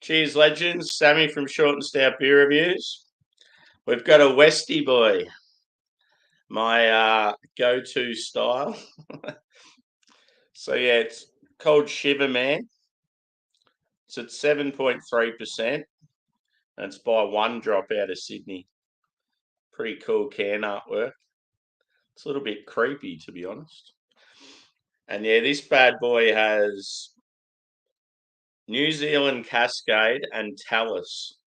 Cheers, legends. Sammy from Short and Stout Beer Reviews. We've got a Westie boy, my go-to style. So yeah, it's called SHIVERMAN. It's at 7.3%, and it's by One Drop out of Sydney. Pretty cool can artwork. It's a little bit creepy, to be honest. And yeah, this bad boy has New Zealand Cascade and Talus.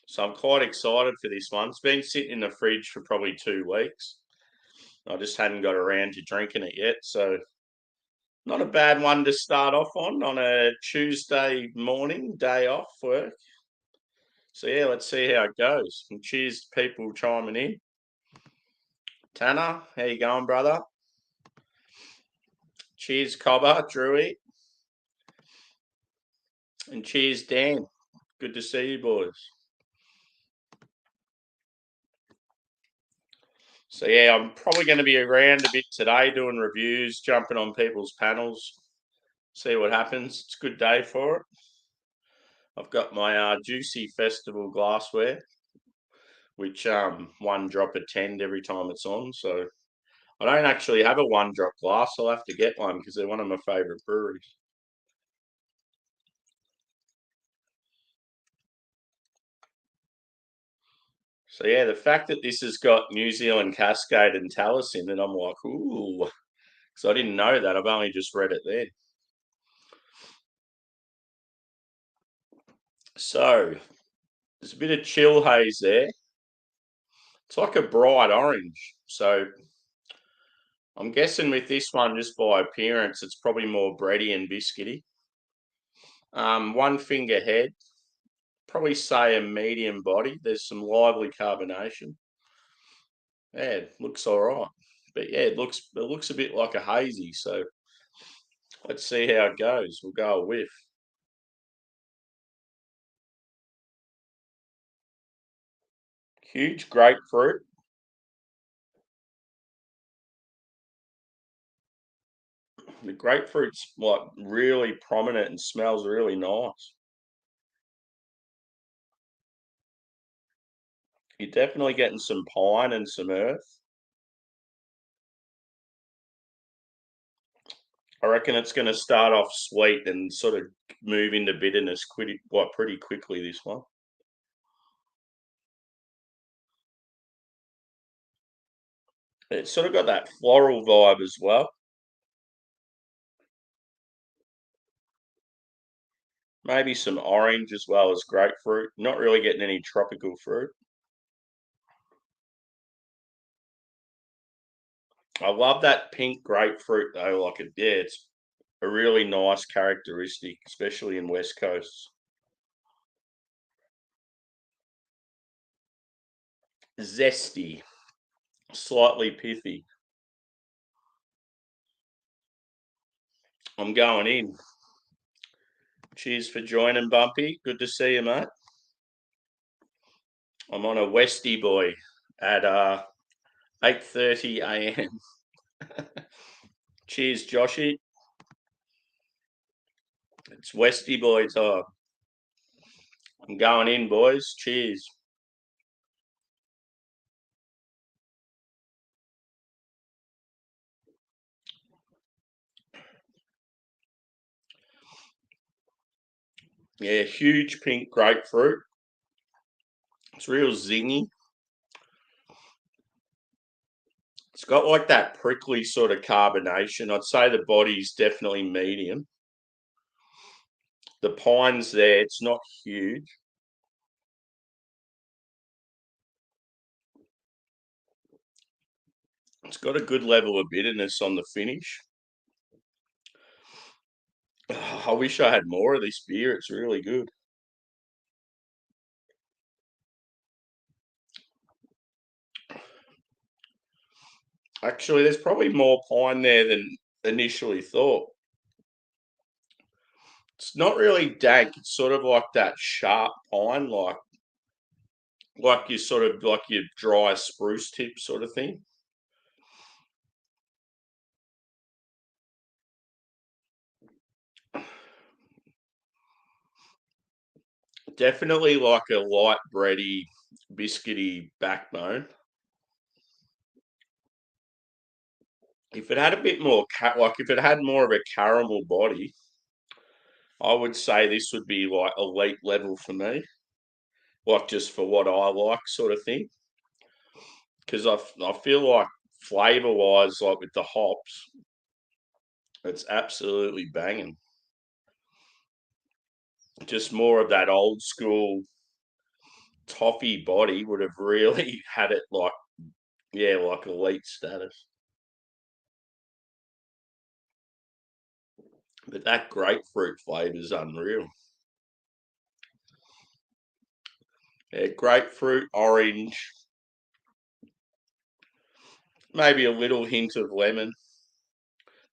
So I'm quite excited for this one. It's been sitting in the fridge for probably 2 weeks. I just hadn't got around to drinking it yet. So not a bad one to start off on a Tuesday morning, day off work. So yeah, let's see how it goes. And cheers to people chiming in. Tanner, how you going, brother? Cheers, Cobber, Drewy. And cheers, Dan. Good to see you, boys. So yeah, I'm probably going to be around a bit today doing reviews, jumping on people's panels, see what happens. It's a good day for it. I've got my Juicy Festival glassware, which One Drop attend every time it's on. So I don't actually have a One Drop glass. I'll have to get one because they're one of my favourite breweries. So yeah, the fact that this has got New Zealand Cascade and Talus in it, I'm like, ooh, because I didn't know that. I've only just read it there. So there's a bit of chill haze there. It's like a bright orange. So I'm guessing with this one, just by appearance, it's probably more bready and biscuity. One finger head, probably say a medium body. There's some lively carbonation. Yeah, it looks all right. But yeah, it looks a bit like a hazy. So let's see how it goes. We'll go a whiff. Huge grapefruit. The grapefruit's like really prominent and smells really nice. You're definitely getting some pine and some earth. I reckon it's going to start off sweet and sort of move into bitterness pretty quickly, this one. It's sort of got that floral vibe as well. Maybe some orange as well as grapefruit. Not really getting any tropical fruit. I love that pink grapefruit though. Yeah, it's a really nice characteristic, especially in West Coast. Zesty, slightly pithy. I'm going in. Cheers for joining, Bumpy. Good to see you, mate. I'm on a Westie boy at 8:30 a.m. Cheers, Joshy. It's Westie boy time. I'm going in, boys. Cheers. Yeah, huge pink grapefruit. It's real zingy. It's got like that prickly sort of carbonation. I'd say the body's definitely medium. The pine's there. It's not huge. It's got a good level of bitterness on the finish. Oh, I wish I had more of this beer. It's really good. Actually, there's probably more pine there than initially thought. It's not really dank. It's sort of like that sharp pine, like you sort of like your dry spruce tip sort of thing. Definitely like a light bready, biscuity backbone. If it had a bit more like if it had more of a caramel body, I would say this would be like elite level for me. Like just for what I like, sort of thing. Because I feel like flavor wise, like with the hops, it's absolutely banging. Just more of that old school toffee body would have really had it like, yeah, like elite status. But that grapefruit flavour is unreal. Yeah, grapefruit, orange, maybe a little hint of lemon.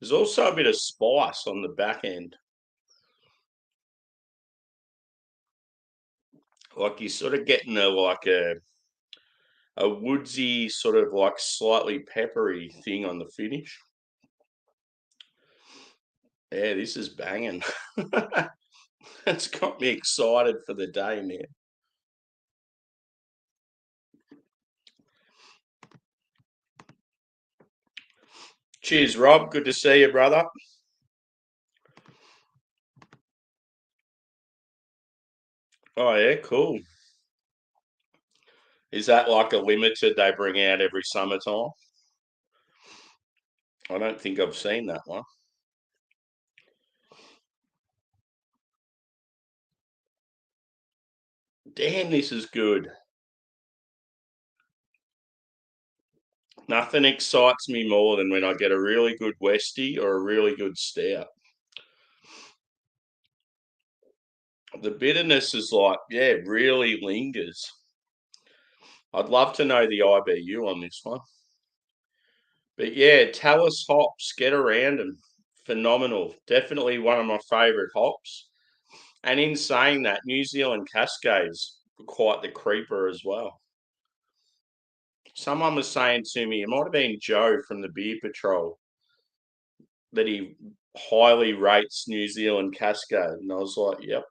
There's also a bit of spice on the back end. Like you're sort of getting a woodsy, sort of like slightly peppery thing on the finish. Yeah, this is banging. It's got me excited for the day, man. Cheers, Rob. Good to see you, brother. Oh, yeah, cool. Is that like a limited they bring out every summertime? I don't think I've seen that one. Damn, this is good. Nothing excites me more than when I get a really good Westie or a really good stout. The bitterness is like, yeah, really lingers. I'd love to know the IBU on this one. But yeah, Talus hops, get around them. Phenomenal. Definitely one of my favourite hops. And in saying that, New Zealand Cascades quite the creeper as well. Someone was saying to me, it might have been Joe from the Beer Patrol, that he highly rates New Zealand Cascade. And I was like, yep.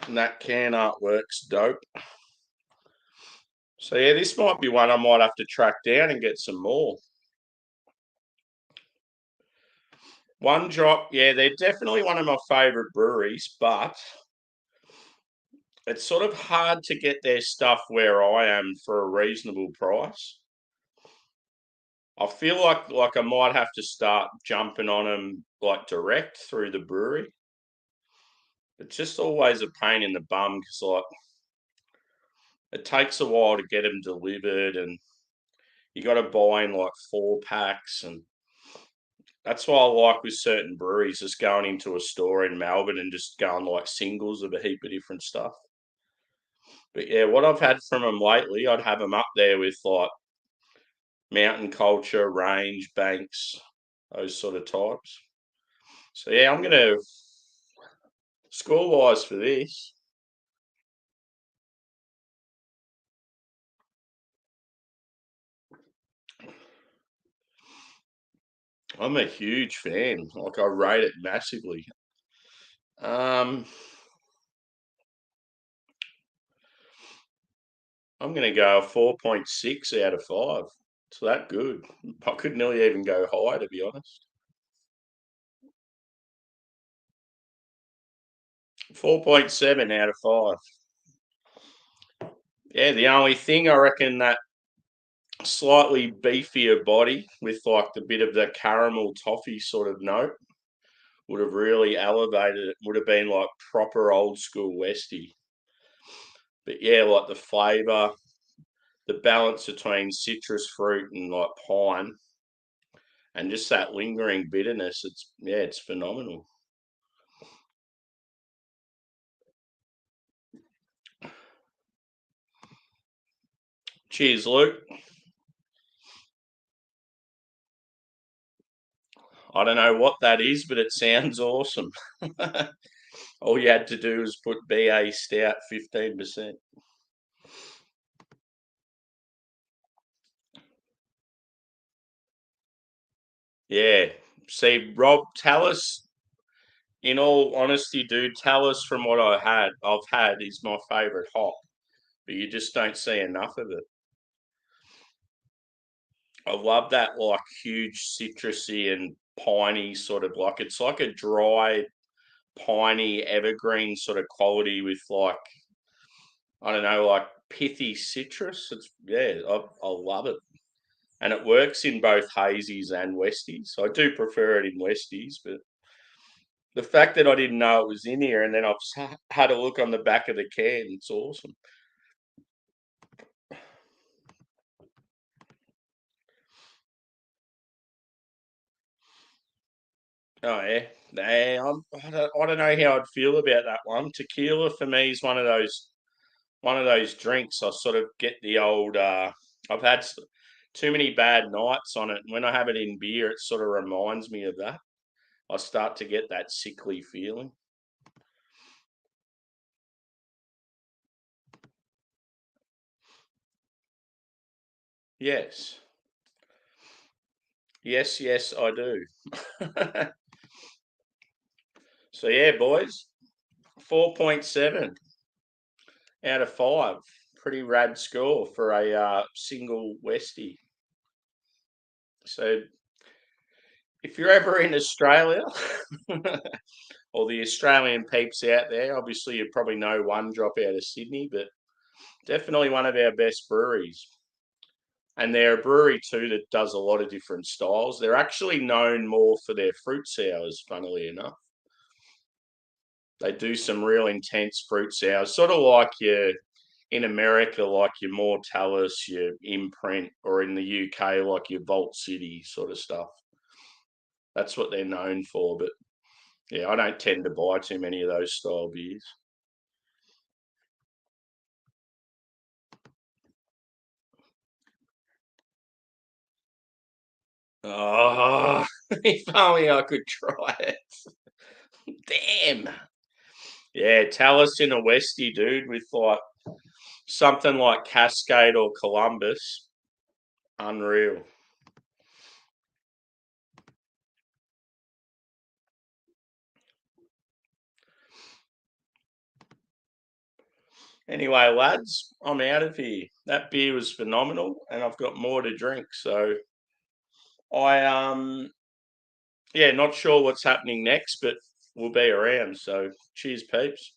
And that can artwork's dope. So yeah, this might be one I might have to track down and get some more. One Drop, yeah, they're definitely one of my favourite breweries, but it's sort of hard to get their stuff where I am for a reasonable price. I feel like I might have to start jumping on them like direct through the brewery. It's just always a pain in the bum because like it takes a while to get them delivered, and you got to buy in like 4 packs, and that's why I like with certain breweries just going into a store in Melbourne and just going like singles of a heap of different stuff. But yeah, what I've had from them lately, I'd have them up there with like Mountain Culture, Range, Banks, those sort of types. So yeah, I'm gonna score wise for this. I'm a huge fan. Like I rate it massively. Um, I'm gonna go a 4.6 out of 5. It's that good. I could nearly even go higher, to be honest. 4.7 out of 5. Yeah, the only thing I reckon that slightly beefier body with like the bit of the caramel toffee sort of note would have really elevated it. Would have been like proper old school Westie. But yeah, like the flavour, the balance between citrus fruit and like pine, and just that lingering bitterness. It's yeah, it's phenomenal. Cheers, Luke. I don't know what that is, but it sounds awesome. All you had to do was put BA Stout 15%. Yeah. See, Rob, Talus, in all honesty, dude, Talus from what I've had is my favourite hop, but you just don't see enough of it. I love that like huge citrusy and piney sort of like it's like a dry, piney evergreen sort of quality with like I don't know, like pithy citrus. It's yeah, I love it. And it works in both hazies and westies. I do prefer it in westies, but the fact that I didn't know it was in here and then had a look on the back of the can, it's awesome. Oh yeah, nah, I don't know how I'd feel about that one. Tequila for me is one of those drinks. I sort of get the old. I've had too many bad nights on it. When I have it in beer, it sort of reminds me of that. I start to get that sickly feeling. Yes, yes, yes, I do. So yeah, boys, 4.7 out of 5. Pretty rad score for a single Westie. So if you're ever in Australia, or the Australian peeps out there, obviously you probably know one drop out of Sydney, but definitely one of our best breweries. And they're a brewery too that does a lot of different styles. They're actually known more for their fruit sours, funnily enough. They do some real intense fruit sours, sort of like your in America, like your Mortalis, your Imprint, or in the UK, like your Vault City sort of stuff. That's what they're known for. But yeah, I don't tend to buy too many of those style beers. Oh, if only I could try it. Damn. Yeah, Talus in a Westie, dude, with like something like Cascade or Columbus. Unreal. Anyway, lads, I'm out of here. That beer was phenomenal, and I've got more to drink. So I yeah, not sure what's happening next, but we'll be around. So cheers, peeps.